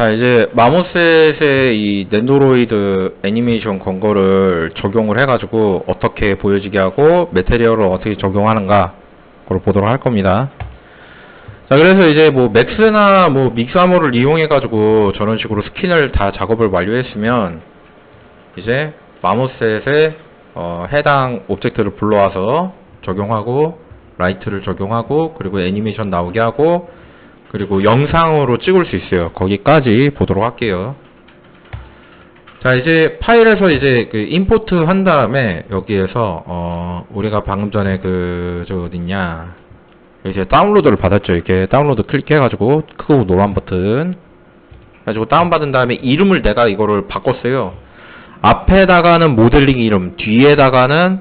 자, 이제 마모셋의 이 넨도로이드 애니메이션 건 거를 적용을 해가지고 어떻게 보여지게 하고 메테리얼을 어떻게 적용하는가 그걸 보도록 할 겁니다. 자, 그래서 이제 뭐 맥스나 뭐 믹사모를 이용해가지고 저런 식으로 스킨을 다 작업을 완료했으면 이제 마모셋에 해당 오브젝트를 불러와서 적용하고 라이트를 적용하고 그리고 애니메이션 나오게 하고 그리고 영상으로 찍을 수 있어요. 거기까지 보도록 할게요. 자, 이제 파일에서 이제 그 임포트 한 다음에 여기에서 우리가 방금 전에 저 어딨냐 이제 다운로드를 받았죠. 이렇게 다운로드 클릭해가지고 크고 노란 버튼 가지고 다운받은 다음에 이름을 내가 이거를 바꿨어요. 앞에다가는 모델링 이름, 뒤에다가는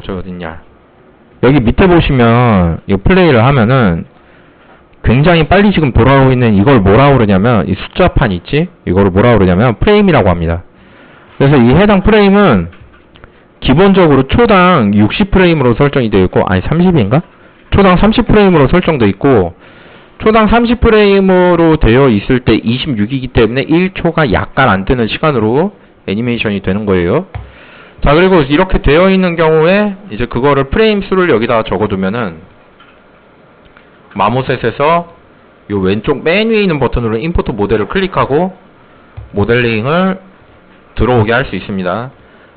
저 어딨냐 여기 밑에 보시면 이 플레이를 하면은 굉장히 빨리 지금 돌아오고 있는 이걸 뭐라고 그러냐면 이 숫자판 있지? 이거를 뭐라고 그러냐면 프레임이라고 합니다. 그래서 이 해당 프레임은 기본적으로 초당 60프레임으로 설정이 되어 있고 아니 30인가? 초당 30프레임으로 설정되어 있고 초당 30프레임으로 되어 있을 때 26이기 때문에 1초가 약간 안 되는 시간으로 애니메이션이 되는 거예요. 자, 그리고 이렇게 되어 있는 경우에 이제 그거를 프레임 수를 여기다가 적어두면은 마모셋에서 요 왼쪽 맨 위에 있는 버튼으로 임포트 모델을 클릭하고 모델링을 들어오게 할 수 있습니다.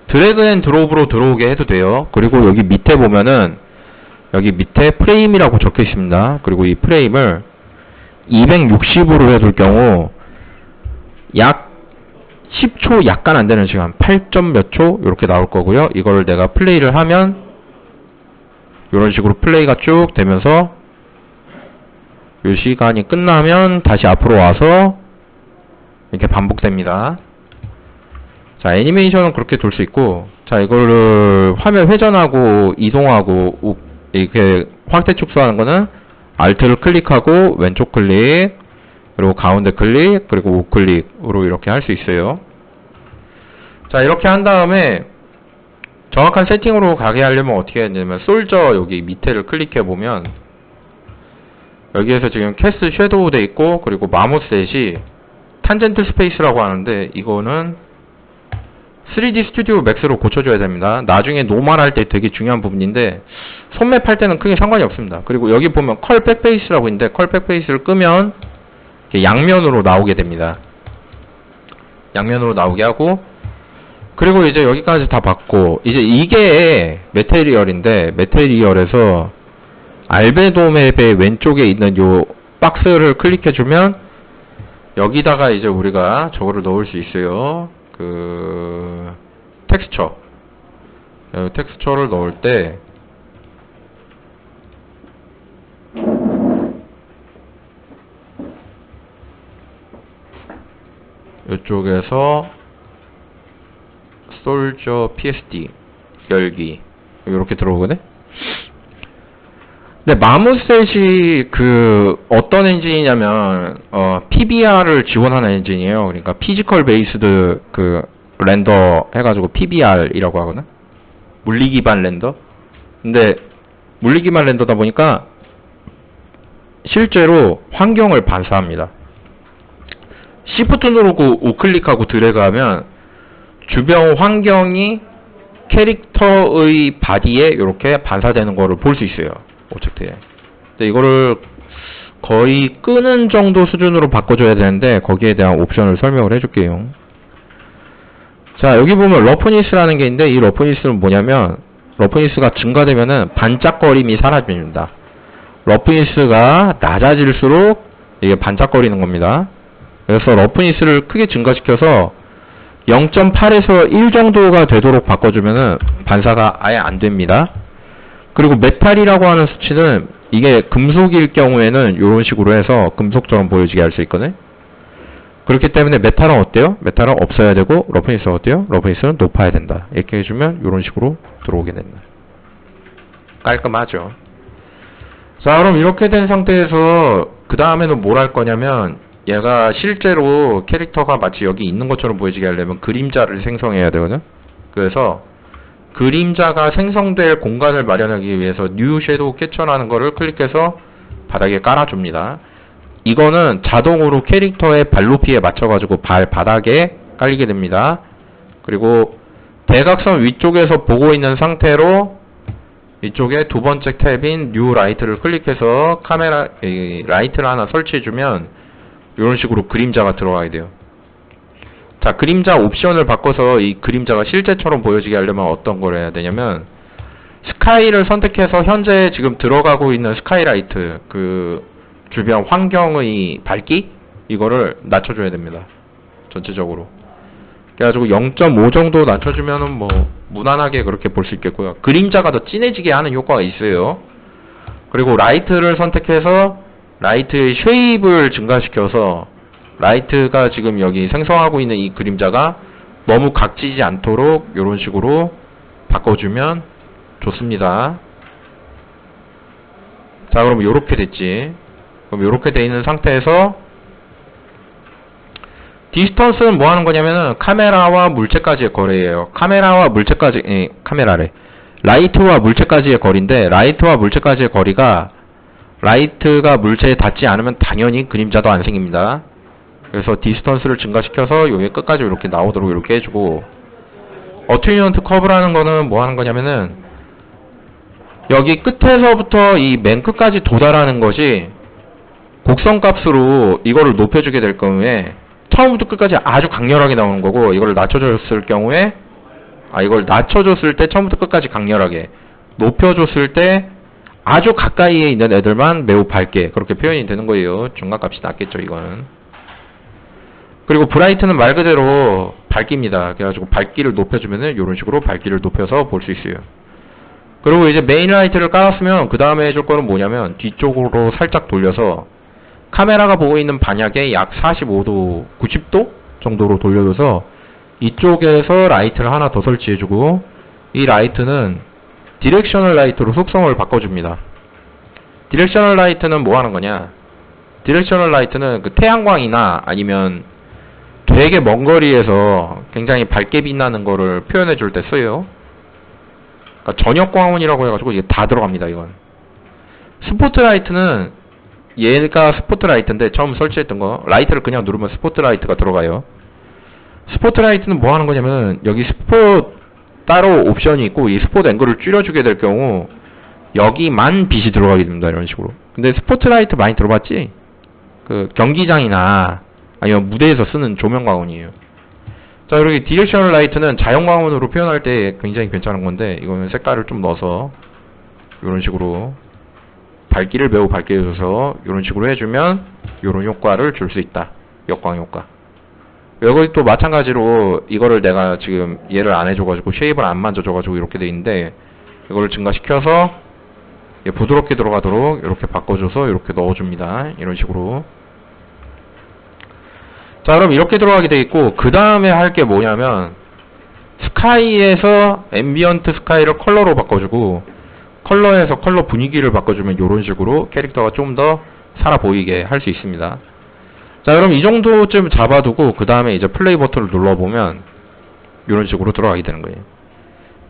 드래그 앤 드롭으로 들어오게 해도 돼요. 그리고 여기 밑에 보면은 여기 밑에 프레임이라고 적혀 있습니다. 그리고 이 프레임을 260으로 해둘 경우 약 10초 약간 안 되는 시간 8점 몇 초 이렇게 나올 거고요. 이거를 내가 플레이를 하면 이런 식으로 플레이가 쭉 되면서 이 시간이 끝나면 다시 앞으로 와서 이렇게 반복됩니다. 자, 애니메이션은 그렇게 돌 수 있고 자, 이거를 화면 회전하고 이동하고 이렇게 확대 축소하는 거는 Alt를 클릭하고 왼쪽 클릭 그리고 가운데 클릭 그리고 우클릭으로 이렇게 할 수 있어요. 자, 이렇게 한 다음에 정확한 세팅으로 가게 하려면 어떻게 해야 되냐면 솔저 여기 밑에를 클릭해 보면 여기에서 지금 캐스트 섀도우 돼 있고 그리고 마모셋이 탄젠트 스페이스라고 하는데 이거는 3D 스튜디오 맥스로 고쳐줘야 됩니다. 나중에 노멀 할 때 되게 중요한 부분인데 손맵 할 때는 크게 상관이 없습니다. 그리고 여기 보면 컬 백페이스라고 있는데 컬 백페이스를 끄면 양면으로 나오게 됩니다. 양면으로 나오게 하고 그리고 이제 여기까지 다 봤고 이제 이게 메테리얼인데 메테리얼에서 알베도 맵의 왼쪽에 있는 요 박스를 클릭해주면 여기다가 이제 우리가 저거를 넣을 수 있어요. 텍스처. 텍스처를 넣을 때 이쪽에서 솔저 PSD 열기 이렇게 들어오거든. 근데 마모셋이 어떤 엔진이냐면 PBR을 지원하는 엔진이에요. 그러니까 피지컬 베이스드 렌더 해가지고 PBR이라고 하거든. 물리 기반 렌더. 근데 물리 기반 렌더다 보니까 실제로 환경을 반사합니다. Shift 누르고 우클릭하고 드래그하면 주변 환경이 캐릭터의 바디에 이렇게 반사되는 거를 볼 수 있어요. 오브젝트에. 근데 이거를 거의 끄는 정도 수준으로 바꿔줘야 되는데 거기에 대한 옵션을 설명을 해줄게요. 자, 여기 보면 러프니스라는 게 있는데 이 러프니스는 뭐냐면 러프니스가 증가되면은 반짝거림이 사라집니다. 러프니스가 낮아질수록 이게 반짝거리는 겁니다. 그래서 러프니스를 크게 증가시켜서 0.8에서 1 정도가 되도록 바꿔주면은 반사가 아예 안 됩니다. 그리고 메탈이라고 하는 수치는 이게 금속일 경우에는 이런 식으로 해서 금속처럼 보여지게 할 수 있거든. 그렇기 때문에 메탈은 어때요? 메탈은 없어야 되고 러프니스는 어때요? 러프니스는 높아야 된다. 이렇게 해주면 이런 식으로 들어오게 된다. 깔끔하죠. 자, 그럼 이렇게 된 상태에서 그 다음에는 뭘 할 거냐면 얘가 실제로 캐릭터가 마치 여기 있는 것처럼 보여지게 하려면 그림자를 생성해야 되거든. 그래서 그림자가 생성될 공간을 마련하기 위해서 뉴 섀도우 캡처라는 거를 클릭해서 바닥에 깔아줍니다. 이거는 자동으로 캐릭터의 발 높이에 맞춰가지고 발 바닥에 깔리게 됩니다. 그리고 대각선 위쪽에서 보고 있는 상태로 이쪽에 두 번째 탭인 뉴 라이트를 클릭해서 카메라 라이트를 하나 설치해주면 이런 식으로 그림자가 들어가야 돼요. 자, 그림자 옵션을 바꿔서 이 그림자가 실제처럼 보여지게 하려면 어떤 걸 해야 되냐면 스카이를 선택해서 현재 지금 들어가고 있는 스카이라이트 그 주변 환경의 밝기 이거를 낮춰줘야 됩니다. 전체적으로. 그래가지고 0.5 정도 낮춰주면은 뭐 무난하게 그렇게 볼 수 있겠고요. 그림자가 더 진해지게 하는 효과가 있어요. 그리고 라이트를 선택해서 라이트의 쉐입을 증가시켜서 라이트가 지금 여기 생성하고 있는 이 그림자가 너무 각지지 않도록 이런 식으로 바꿔주면 좋습니다. 자, 그럼 요렇게 됐지. 그럼 요렇게 돼 있는 상태에서 디스턴스는 뭐 하는 거냐면은 카메라와 물체까지의 거리예요. 카메라와 물체까지, 카메라래. 라이트와 물체까지의 거리인데, 라이트와 물체까지의 거리가 라이트가 물체에 닿지 않으면 당연히 그림자도 안 생깁니다. 그래서 디스턴스를 증가시켜서 여기 끝까지 이렇게 나오도록 이렇게 해주고, 어튜니먼트 커브라는 거는 뭐 하는 거냐면은 여기 끝에서부터 이 맨 끝까지 도달하는 것이 곡선값으로 이거를 높여주게 될 경우에 처음부터 끝까지 아주 강렬하게 나오는 거고, 이걸 낮춰줬을 경우에 이걸 낮춰줬을 때 처음부터 끝까지 강렬하게, 높여줬을 때 아주 가까이에 있는 애들만 매우 밝게 그렇게 표현이 되는 거예요. 중간값이 낮겠죠, 이거는. 그리고 브라이트는 말 그대로 밝기입니다. 그래가지고 밝기를 높여주면은 이런 식으로 밝기를 높여서 볼 수 있어요. 그리고 이제 메인 라이트를 깔았으면 그 다음에 해줄 거는 뭐냐면 뒤쪽으로 살짝 돌려서 카메라가 보고 있는 반약에 약 45도, 90도 정도로 돌려줘서 이쪽에서 라이트를 하나 더 설치해주고, 이 라이트는 디렉셔널 라이트로 속성을 바꿔줍니다. 디렉셔널 라이트는 뭐 하는 거냐? 디렉셔널 라이트는 그 태양광이나 아니면 되게 먼 거리에서 굉장히 밝게 빛나는 거를 표현해 줄 때 써요. 그러니까 저녁 광원이라고 해가지고 이게 다 들어갑니다, 이건. 스포트라이트는 얘가 스포트라이트인데 처음 설치했던 거, 라이트를 그냥 누르면 스포트라이트가 들어가요. 스포트라이트는 뭐 하는 거냐면 여기 스포트 따로 옵션이 있고, 이 스포트 앵글을 줄여주게 될 경우 여기만 빛이 들어가게 됩니다, 이런 식으로. 근데 스포트라이트 많이 들어봤지? 그 경기장이나 아니면 무대에서 쓰는 조명광원이에요. 자, 이렇게 디렉셔널 라이트는 자연광원으로 표현할 때 굉장히 괜찮은 건데, 이거는 색깔을 좀 넣어서 이런 식으로 밝기를 매우 밝게 해줘서 이런 식으로 해주면 이런 효과를 줄 수 있다. 역광 효과. 여기 또 마찬가지로 이거를 내가 지금 얘를 안 해줘가지고 쉐입을 안 만져줘가지고 이렇게 돼 있는데, 이거를 증가시켜서 부드럽게 들어가도록 이렇게 바꿔줘서 이렇게 넣어줍니다. 이런 식으로. 자, 그럼 이렇게 들어가게 돼 있고, 그 다음에 할 게 뭐냐면 스카이에서 앰비언트 스카이를 컬러로 바꿔주고, 컬러에서 컬러 분위기를 바꿔주면 이런 식으로 캐릭터가 좀 더 살아 보이게 할 수 있습니다. 자, 그럼 이 정도쯤 잡아두고 그 다음에 이제 플레이 버튼을 눌러보면 이런 식으로 들어가게 되는 거예요.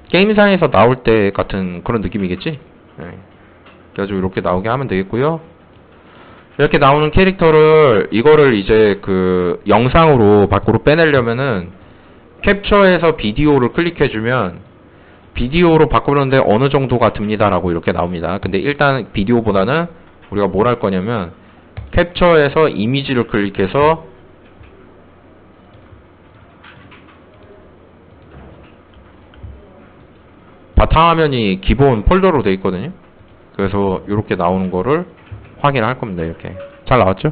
게임상에서 나올 때 같은 그런 느낌이겠지? 네. 그래가지고 이렇게 나오게 하면 되겠고요. 이렇게 나오는 캐릭터를 이거를 이제 그 영상으로 밖으로 빼내려면은 캡처해서 비디오를 클릭해주면 비디오로 바꾸는데 어느 정도가 듭니다라고 이렇게 나옵니다. 근데 일단 비디오보다는 우리가 뭘 할 거냐면 캡처해서 이미지를 클릭해서 바탕화면이 기본 폴더로 되어 있거든요. 그래서 이렇게 나오는 거를 확인할 겁니다. 이렇게 잘 나왔죠?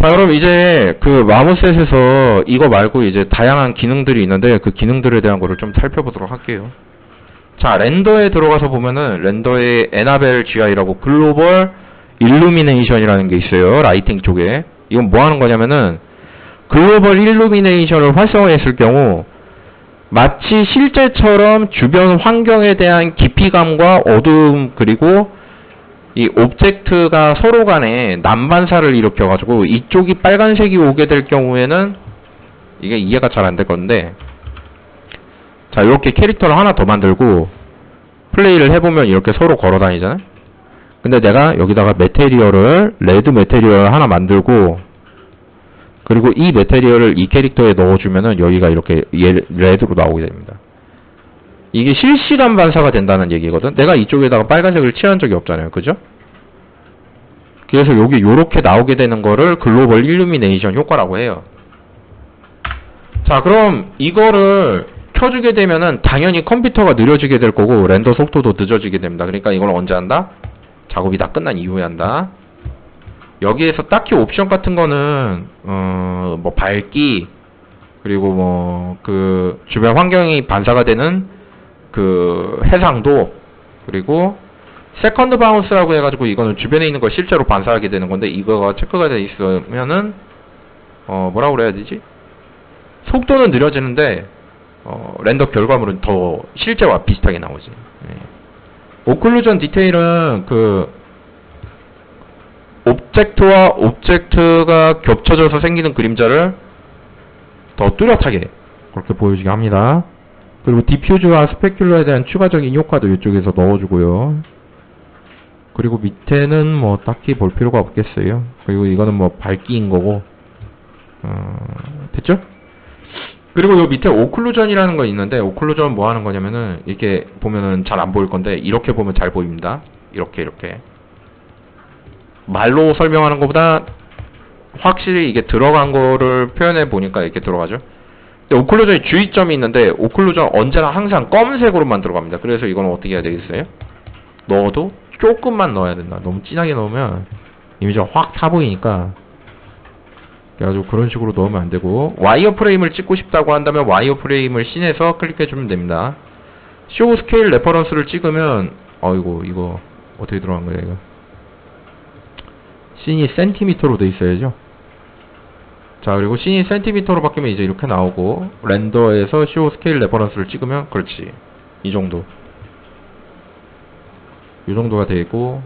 자, 그럼 이제 그 마모셋에서 이거 말고 이제 다양한 기능들이 있는데 그 기능들에 대한 거를 좀 살펴보도록 할게요. 자, 렌더에 들어가서 보면은 렌더에 에나벨 GI라고 글로벌 일루미네이션이라는 게 있어요. 라이팅 쪽에. 이건 뭐 하는 거냐면은 글로벌 일루미네이션을 활성화했을 경우 마치 실제처럼 주변 환경에 대한 깊이감과 어두움, 그리고 이 오브젝트가 서로 간에 난반사를 일으켜가지고 이쪽이 빨간색이 오게 될 경우에는 이게 이해가 잘 안 될 건데, 자, 이렇게 캐릭터를 하나 더 만들고 플레이를 해보면 이렇게 서로 걸어 다니잖아요. 근데 내가 여기다가 메테리얼을 레드 메테리얼을 하나 만들고 그리고 이 메테리얼을 이 캐릭터에 넣어주면은 여기가 이렇게 레드로 나오게 됩니다. 이게 실시간 반사가 된다는 얘기거든. 내가 이쪽에다가 빨간색을 칠한 적이 없잖아요. 그죠? 그래서 여기 요렇게 나오게 되는 거를 글로벌 일루미네이션 효과라고 해요. 자, 그럼 이거를 켜주게 되면은 당연히 컴퓨터가 느려지게 될 거고 렌더 속도도 늦어지게 됩니다. 그러니까 이걸 언제 한다? 작업이 다 끝난 이후에 한다. 여기에서 딱히 옵션 같은 거는 뭐 밝기 그리고 뭐 그 주변 환경이 반사가 되는 그 해상도 그리고 세컨드 바운스라고 해가지고 이거는 주변에 있는 걸 실제로 반사하게 되는 건데 이거가 체크가 돼 있으면은 뭐라고 그래야 되지? 속도는 느려지는데 렌더 결과물은 더 실제와 비슷하게 나오지. 네. 오클루전 디테일은 그 오브젝트와 오브젝트가 겹쳐져서 생기는 그림자를 더 뚜렷하게 그렇게 보여주게 합니다. 그리고 디퓨즈와 스페큘러에 대한 추가적인 효과도 이쪽에서 넣어주고요. 그리고 밑에는 뭐 딱히 볼 필요가 없겠어요. 그리고 이거는 뭐 밝기인 거고 됐죠? 그리고 요 밑에 오클루전이라는 거 있는데 오클루전 뭐 하는 거냐면은 이렇게 보면은 잘 안 보일 건데 이렇게 보면 잘 보입니다. 이렇게 말로 설명하는 것보다 확실히 이게 들어간 거를 표현해 보니까 이렇게 들어가죠. 근데 오클루전의 주의점이 있는데 오클루전 언제나 항상 검은색으로만 들어갑니다. 그래서 이건 어떻게 해야 되겠어요? 넣어도 조금만 넣어야 된다. 너무 진하게 넣으면 이미지가 확 타 보이니까 그래가지고 그런 식으로 넣으면 안 되고 와이어프레임을 찍고 싶다고 한다면 와이어프레임을 씬에서 클릭해주면 됩니다. 쇼 스케일 레퍼런스를 찍으면 어이구 이거 어떻게 들어간 거야 이거 씬이 센티미터로 돼 있어야죠. 자 그리고 씬이 센티미터로 바뀌면 이제 이렇게 나오고 렌더에서 쇼 스케일 레퍼런스를 찍으면 그렇지 이 정도 이 정도가 되고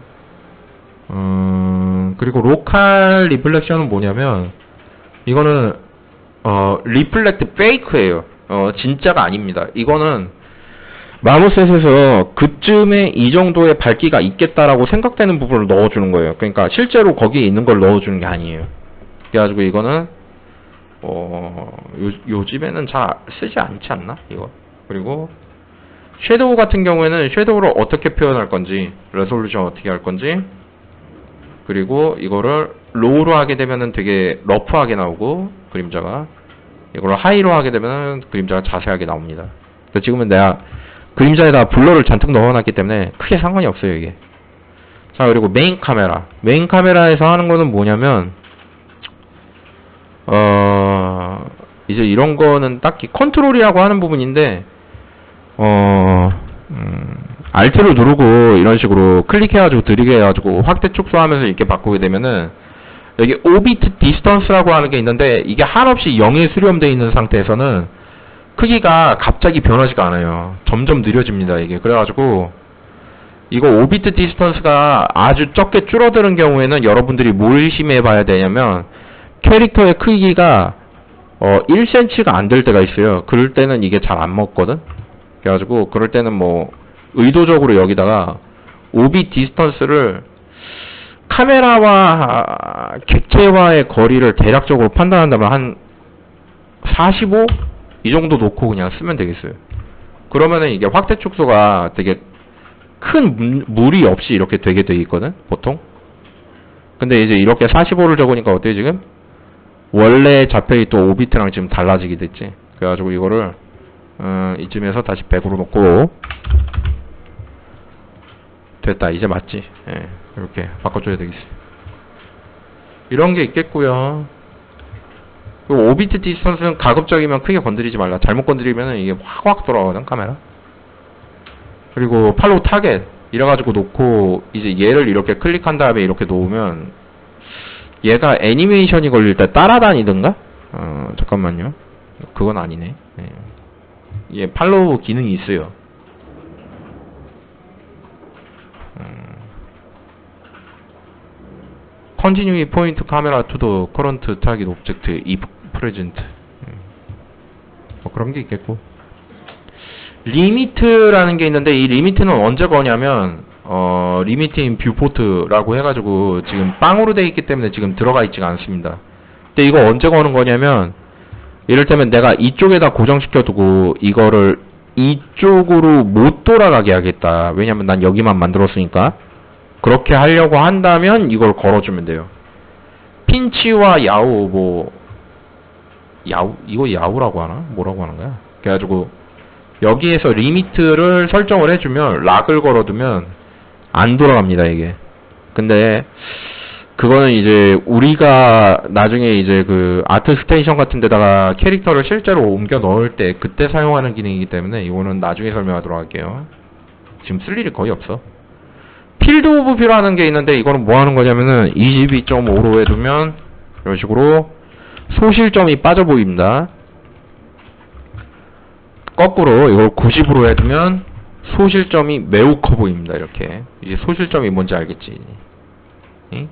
그리고 로컬 리플렉션은 뭐냐면 이거는 리플렉트 페이크예요. 진짜가 아닙니다. 이거는 마모셋에서 그쯤에 이 정도의 밝기가 있겠다라고 생각되는 부분을 넣어주는 거예요. 그러니까 실제로 거기에 있는 걸 넣어주는 게 아니에요. 그래가지고 이거는 요즘에는 잘 쓰지 않지 않나? 이거. 그리고 섀도우 같은 경우에는 섀도우를 어떻게 표현할 건지 레솔루션 어떻게 할 건지 그리고 이거를 로우로 하게 되면은 되게 러프하게 나오고 그림자가 이걸 하이로 하게 되면은 그림자가 자세하게 나옵니다. 그래서 지금은 내가 그림자에다 블러를 잔뜩 넣어놨기 때문에 크게 상관이 없어요 이게. 자 그리고 메인 카메라에서 하는 거는 뭐냐면 이제 이런 거는 딱히 컨트롤이라고 하는 부분인데 Alt를 누르고 이런 식으로 클릭해가지고 들이게 해가지고 확대 축소하면서 이렇게 바꾸게 되면은 여기 오비트 디스턴스라고 하는 게 있는데 이게 한없이 0에 수렴되어 있는 상태에서는 크기가 갑자기 변하지가 않아요. 점점 느려집니다 이게. 그래가지고 이거 오비트 디스턴스가 아주 적게 줄어드는 경우에는 여러분들이 뭘 심해 봐야 되냐면 캐릭터의 크기가 1cm가 안 될 때가 있어요. 그럴 때는 이게 잘 안 먹거든. 그래가지고 그럴 때는 뭐 의도적으로 여기다가 오비 디스턴스를 카메라와 객체와의 거리를 대략적으로 판단한다면 한 45? 이 정도 놓고 그냥 쓰면 되겠어요. 그러면은 이게 확대 축소가 되게 큰 무리 없이 이렇게 되게 돼 있거든 보통. 근데 이제 이렇게 45를 적으니까 어때요 지금? 원래 잡혀있던 5비트랑 지금 달라지게 됐지. 그래가지고 이거를 이쯤에서 다시 100으로 놓고 됐다. 이제 맞지? 예, 이렇게 바꿔줘야 되겠어. 이런 게 있겠고요. 그리고 5비트 디스턴스는 가급적이면 크게 건드리지 말라. 잘못 건드리면 이게 확 돌아가거든 카메라. 그리고 팔로우 타겟 이래가지고 놓고 이제 얘를 이렇게 클릭한 다음에 이렇게 놓으면 얘가 애니메이션이 걸릴 때 따라다니던가? 잠깐만요. 그건 아니네. 예. 얘 팔로우 기능이 있어요. Continue point camera to the current target object if present. 뭐 그런 게 있겠고. 리미트라는 게 있는데 이 리미트는 언제 거냐면 리미팅 뷰포트라고 해가지고 지금 빵으로 되어 있기 때문에 지금 들어가 있지가 않습니다. 근데 이거 언제 거는 거냐면, 이를테면 내가 이쪽에다 고정시켜두고 이거를 이쪽으로 못 돌아가게 하겠다. 왜냐면 난 여기만 만들었으니까. 그렇게 하려고 한다면 이걸 걸어주면 돼요. 핀치와 야후, 이거 야후라고 하나? 뭐라고 하는 거야? 그래가지고 여기에서 리미트를 설정을 해주면, 락을 걸어두면 안 돌아갑니다, 이게. 근데 그거는 이제 우리가 나중에 이제 그 아트 스테이션 같은 데다가 캐릭터를 실제로 옮겨 넣을 때 그때 사용하는 기능이기 때문에 이거는 나중에 설명하도록 할게요. 지금 쓸 일이 거의 없어. 필드 오브 뷰라는 게 있는데, 이거는 뭐 하는 거냐면은 22.5로 해두면 이런 식으로 소실점이 빠져 보입니다. 거꾸로 이걸 90으로 해두면 소실점이 매우 커 보입니다. 이렇게. 이제 소실점이 뭔지 알겠지? 응?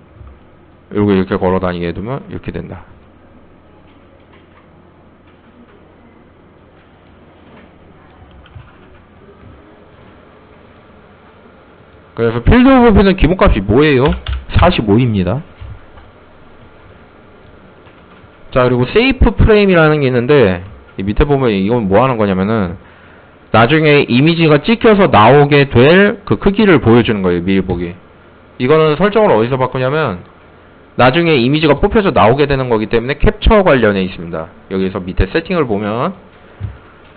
그리고 이렇게 걸어 다니게 해두면 이렇게 된다. 그래서 필드 오브 뷰는 기본값이 뭐예요? 45입니다. 자, 그리고 세이프 프레임이라는 게 있는데, 이 밑에 보면 이건 뭐 하는 거냐면은 나중에 이미지가 찍혀서 나오게 될 그 크기를 보여주는 거예요. 미리 보기. 이거는 설정을 어디서 바꾸냐면, 나중에 이미지가 뽑혀서 나오게 되는 거기 때문에 캡처 관련해 있습니다. 여기서 밑에 세팅을 보면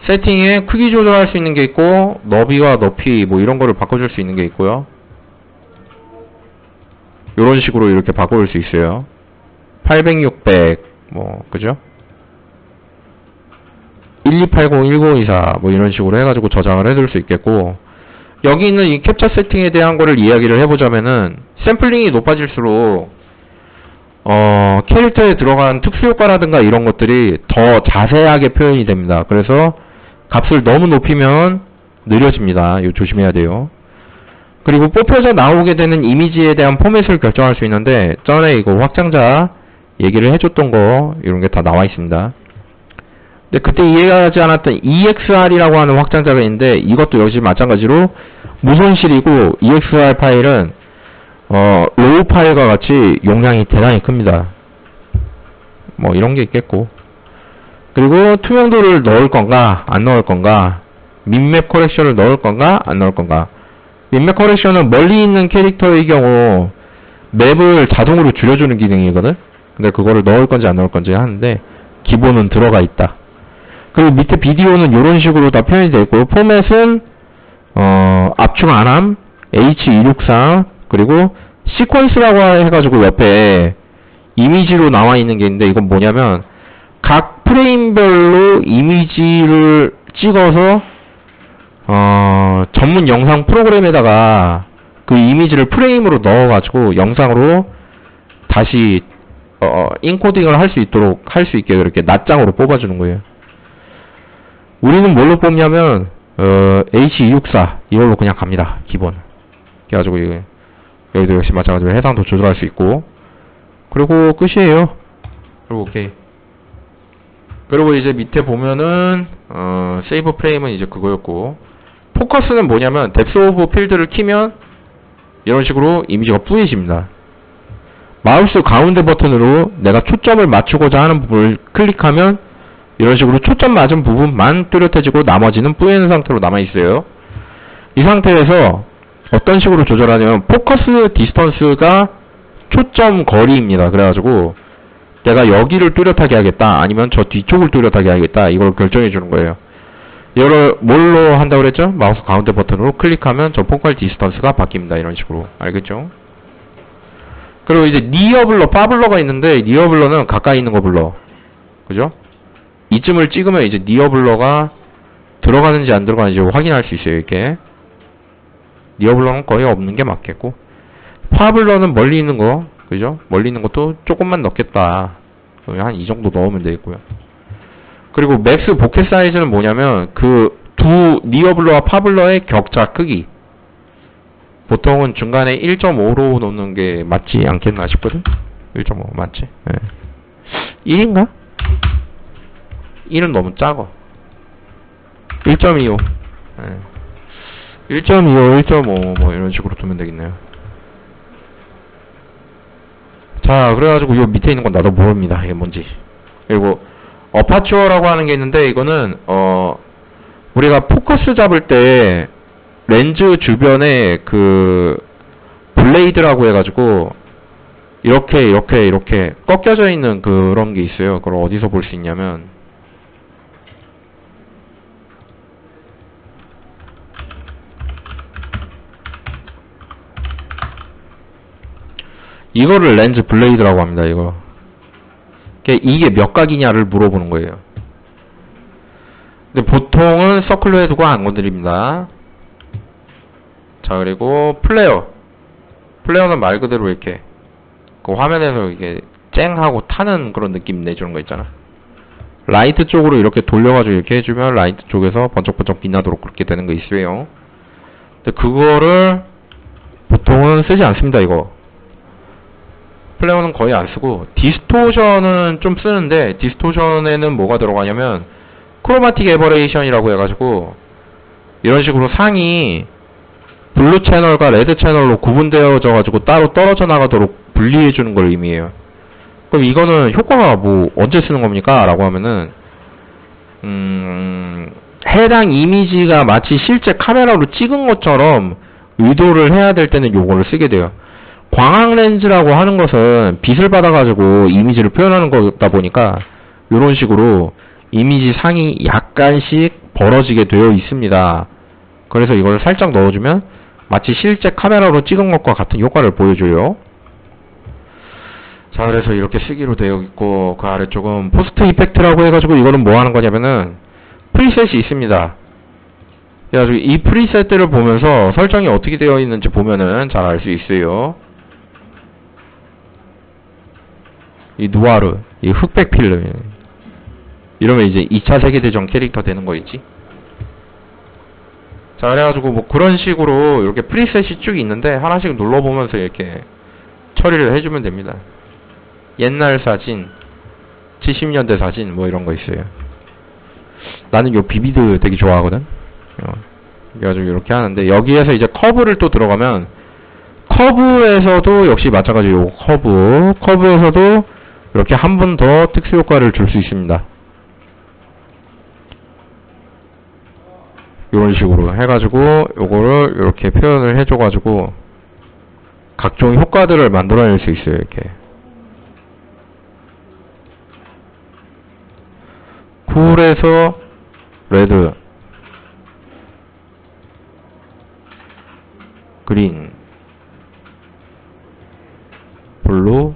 세팅에 크기 조절할 수 있는 게 있고, 너비와 높이 뭐 이런 거를 바꿔줄 수 있는 게 있고요. 요런 식으로 이렇게 바꿔줄 수 있어요. 800, 600 뭐 그죠? 1280, 1024 뭐 이런 식으로 해가지고 저장을 해둘 수 있겠고, 여기 있는 이 캡처 세팅에 대한 거를 이야기를 해보자면은, 샘플링이 높아질수록 캐릭터에 들어간 특수효과라든가 이런 것들이 더 자세하게 표현이 됩니다. 그래서 값을 너무 높이면 느려집니다. 이거 조심해야 돼요. 그리고 뽑혀서 나오게 되는 이미지에 대한 포맷을 결정할 수 있는데, 전에 이거 확장자 얘기를 해줬던 거 이런 게 다 나와 있습니다. 근데 그때 이해하지 않았던 EXR이라고 하는 확장자가 있는데, 이것도 역시 마찬가지로 무손실이고, EXR 파일은 로우 파일과 같이 용량이 대단히 큽니다. 뭐 이런 게 있겠고, 그리고 투명도를 넣을 건가 안 넣을 건가, 민맵 커렉션을 넣을 건가 안 넣을 건가. 민맵 커렉션은 멀리 있는 캐릭터의 경우 맵을 자동으로 줄여주는 기능이거든. 근데 그거를 넣을 건지 안 넣을 건지 하는데, 기본은 들어가 있다. 그리고 밑에 비디오는 이런 식으로 다 표현이 되어 있고, 포맷은 압축 안함, H264, 그리고 시퀀스라고 해가지고 옆에 이미지로 나와 있는 게 있는데, 이건 뭐냐면 각 프레임별로 이미지를 찍어서 전문 영상 프로그램에다가 그 이미지를 프레임으로 넣어가지고 영상으로 다시 인코딩을 할 수 있도록 할 수 있게 그렇게 낱장으로 뽑아주는 거예요. 우리는 뭘로 뽑냐면 H264 이걸로 그냥 갑니다. 기본. 그래가지고 여기도 역시 마찬가지로 해상도 조절할 수 있고, 그리고 끝이에요. 그리고 오케이. 그리고 이제 밑에 보면은 세이브 프레임은 이제 그거였고, 포커스는 뭐냐면 뎁스 오브 필드를 키면 이런 식으로 이미지가 뿌얘집니다. 마우스 가운데 버튼으로 내가 초점을 맞추고자 하는 부분을 클릭하면 이런 식으로 초점 맞은 부분만 뚜렷해지고 나머지는 뿌얘는 상태로 남아있어요. 이 상태에서 어떤 식으로 조절하냐면, 포커스 디스턴스가 초점 거리입니다. 그래가지고 내가 여기를 뚜렷하게 하겠다, 아니면 저 뒤쪽을 뚜렷하게 하겠다, 이걸 결정해 주는 거예요. 이걸 뭘로 한다고 그랬죠? 마우스 가운데 버튼으로 클릭하면 저 포컬 디스턴스가 바뀝니다. 이런 식으로. 알겠죠? 그리고 이제 니어 블러, 파 블러가 있는데, 니어 블러는 가까이 있는 거 블러. 그죠? 이쯤을 찍으면 이제 니어 블러가 들어가는지 안 들어가는지 확인할 수 있어요. 이렇게. 니어 블러는 거의 없는 게 맞겠고, 파 블러는 멀리 있는 거, 그죠? 멀리 있는 것도 조금만 넣겠다. 한 이 정도 넣으면 되겠고요. 그리고 맥스 보켓 사이즈는 뭐냐면 그 두 니어 블러와 파 블러의 격차 크기. 보통은 중간에 1.5로 놓는 게 맞지 않겠나 싶거든? 1.5 맞지? 네. 1인가? 1은 너무 작아. 1.25. 네. 1.25, 1.5 뭐 이런 식으로 두면 되겠네요. 자, 그래가지고 요 밑에 있는 건 나도 모릅니다. 이게 뭔지. 그리고 어파추어라고 하는 게 있는데, 이거는 우리가 포커스 잡을 때 렌즈 주변에 그 블레이드라고 해가지고 이렇게 꺾여져 있는 그런 게 있어요. 그걸 어디서 볼 수 있냐면, 이거를 렌즈 블레이드라고 합니다. 이게 몇 각이냐를 물어보는 거예요. 근데 보통은 서클로 해두고 안 건드립니다. 자, 그리고 플레어는 말 그대로 이렇게 그 화면에서 이게 쨍하고 타는 그런 느낌 내주는 거 있잖아. 라이트 쪽으로 이렇게 돌려가지고 이렇게 해주면 라이트 쪽에서 번쩍번쩍 빛나도록 그렇게 되는 거 있어요. 근데 그거를 보통은 쓰지 않습니다. 이거 플레어는 거의 안 쓰고, 디스토션은 좀 쓰는데, 디스토션에는 뭐가 들어가냐면 크로마틱 에버레이션이라고 해가지고 이런 식으로 상이 블루 채널과 레드 채널로 구분되어져 가지고 따로 떨어져 나가도록 분리해 주는 걸 의미해요. 그럼 이거는 효과가 뭐 언제 쓰는 겁니까? 라고 하면은 해당 이미지가 마치 실제 카메라로 찍은 것처럼 의도를 해야 될 때는 요거를 쓰게 돼요. 광학 렌즈라고 하는 것은 빛을 받아가지고 이미지를 표현하는 거다 보니까 이런 식으로 이미지 상이 약간씩 벌어지게 되어 있습니다. 그래서 이걸 살짝 넣어주면 마치 실제 카메라로 찍은 것과 같은 효과를 보여줘요. 자, 그래서 이렇게 쓰기로 되어 있고, 그 아래쪽은 포스트 이펙트라고 해가지고 이거는 뭐 하는 거냐면은 프리셋이 있습니다. 그래가지고 이 프리셋들을 보면서 설정이 어떻게 되어 있는지 보면은 잘 알 수 있어요. 이 누아르, 이 흑백 필름, 이러면 이제 2차 세계대전 캐릭터 되는 거 있지? 자, 그래가지고 뭐 그런 식으로 이렇게 프리셋이 쭉 있는데 하나씩 눌러보면서 이렇게 처리를 해주면 됩니다. 옛날 사진, 70년대 사진 뭐 이런 거 있어요. 나는 요 비비드 되게 좋아하거든. 그래가지고 이렇게 하는데, 여기에서 이제 커브를 또 들어가면 커브에서도 역시 마찬가지로 요 커브에서도 이렇게 한 번 더 특수 효과를 줄 수 있습니다. 이런 식으로 해가지고 요거를 이렇게 표현을 해줘가지고 각종 효과들을 만들어낼 수 있어요. 이렇게 쿨에서 레드, 그린, 블루,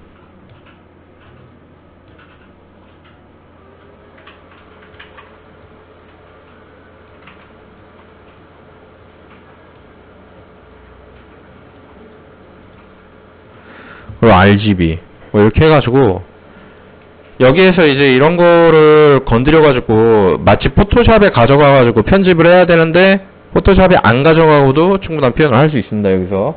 그리고 RGB 뭐 이렇게 해가지고 여기에서 이제 이런 거를 건드려가지고 마치 포토샵에 가져가가지고 편집을 해야 되는데 포토샵에 안 가져가고도 충분한 표현을 할 수 있습니다. 여기서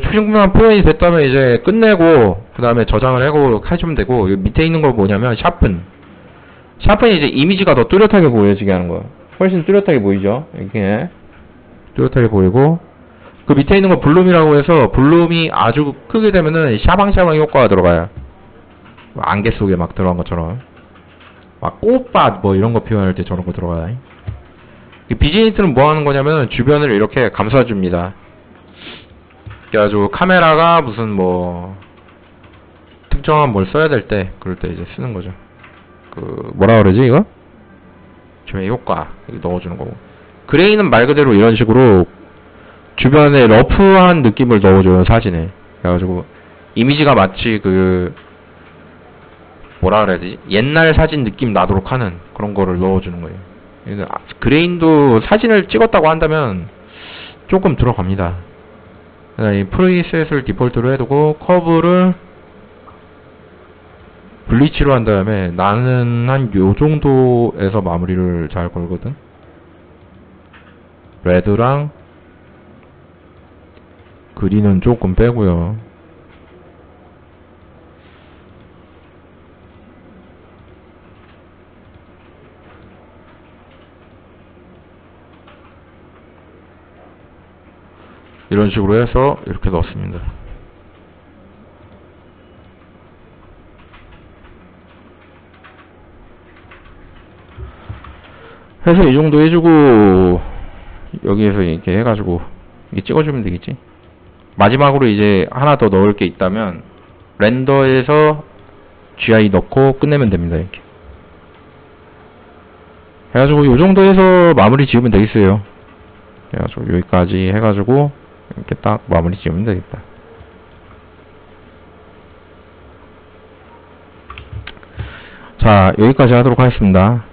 충분한 표현이 됐다면 이제 끝내고 그 다음에 저장을 하고 해주면 되고, 여기 밑에 있는 거 뭐냐면 샤픈이 이제 이미지가 더 뚜렷하게 보여지게 하는 거예요. 훨씬 뚜렷하게 보이죠? 이렇게 뚜렷하게 보이고, 그 밑에 있는 거 블룸이라고 해서 블룸이 아주 크게 되면은 샤방샤방 효과가 들어가요. 안개 속에 막 들어간 것처럼 막 꽃밭 뭐 이런 거 표현할 때 저런 거 들어가요. 비즈니트는 뭐 하는 거냐면 주변을 이렇게 감싸줍니다. 그래가지고 카메라가 무슨 뭐 특정한 뭘 써야 될 때 그럴 때 이제 쓰는 거죠. 그 뭐라 그러지 이거? 조의 효과 이거 넣어주는 거고, 그레이는 말 그대로 이런 식으로 주변에 러프한 느낌을 넣어줘요, 사진에. 그래가지고 이미지가 마치 그 뭐라 그래야 되지? 옛날 사진 느낌 나도록 하는 그런 거를 넣어주는 거예요. 그레인도 사진을 찍었다고 한다면 조금 들어갑니다. 이 프리셋을 디폴트로 해두고 커브를 블리치로 한 다음에 나는 한 요정도에서 마무리를 잘 걸거든. 레드랑 그린은 조금 빼고요. 이런 식으로 해서 이렇게 넣었습니다. 해서 이 정도 해주고 여기에서 이렇게 해가지고 이게 찍어주면 되겠지. 마지막으로 이제 하나 더 넣을 게 있다면 렌더에서 GI 넣고 끝내면 됩니다. 이렇게 해가지고 요 정도 해서 마무리 지으면 되겠어요. 그래가지고 여기까지 해가지고 이렇게 딱 마무리 지으면 되겠다. 자, 여기까지 하도록 하겠습니다.